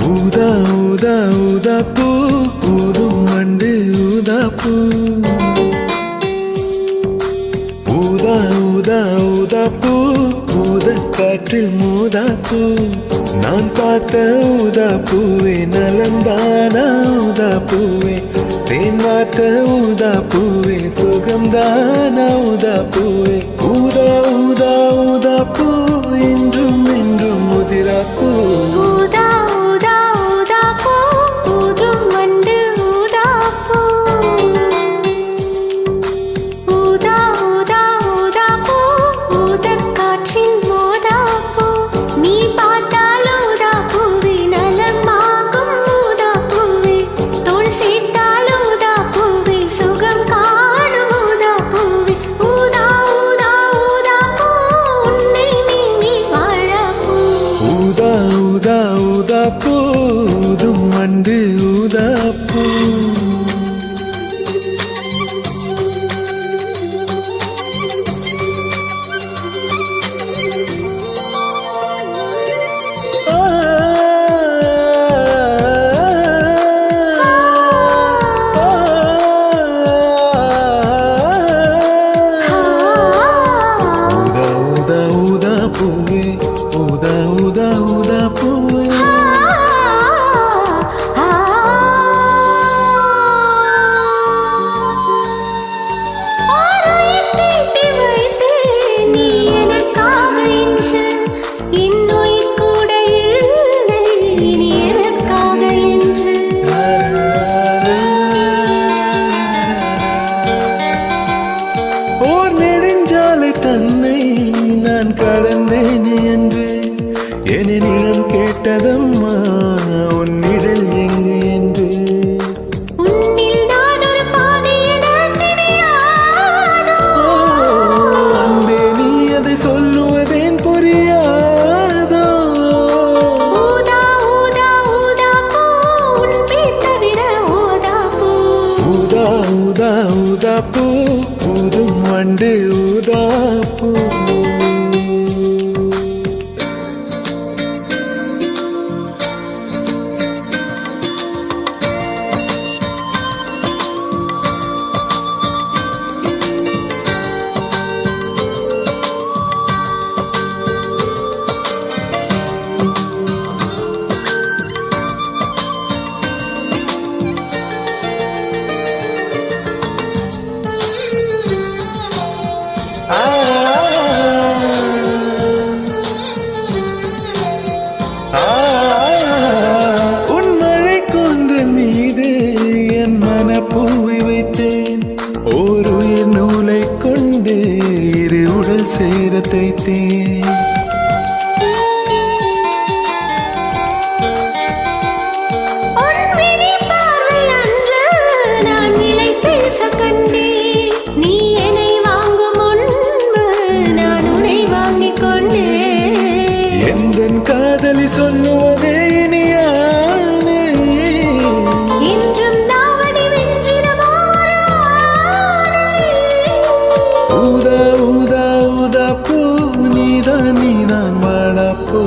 ஊதா ஊதா ஊதா பூ ஊதும் வண்டு ஊதா பூ ஊதா ஊதா ஊதா பூ ஊத காற்றில் மூதா பூ நான் பார்த்த ஊதா பூவே நலந்தானா ஊதா பூவே தேன் வார்த்த ஊதா பூவே சுகம்தானா ஊதா பூவே ஊதா ஊதா ஊதா பூ என்றும் என்றும் முதிரா பூ ஊதா ஊதா பூ ஊதும் வண்டு ஊதா பூ பூவே ஊதா ஊதா ஊதா பூவே ஓர் நெடுஞ்சாலை தன்னை நான் கடந்தேன் என்று என் நிழல் கேட்டதம்மா உன்னிடல் எங்கு என்று அன்பே நீ அதை சொல்லுவதேன் புரியாதோ ஊதா ஊதா ஊதா பூ ஊதும் வண்டு ஊதா பூ உன் மழை கூந்தல் மீது என் மனப்பூவை வைத்தேன் ஓர் உயிர் நூலை கொண்டு இரு உடல் சேர தைத்தேன் எந்தன் காதலி சொல்லுவதே இனியானே ஊதா ஊதா ஊதா பூ நீதான் நீதான் வாழா பூ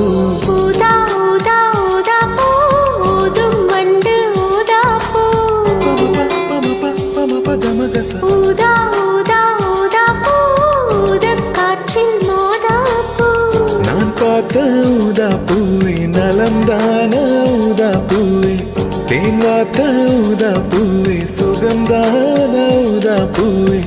பார்த்த ஊதா பூவே நலம்தான ஊதா பூவே தேன் வார்த்த ஊதா பூவே சுகம்தான ஊதா பூவே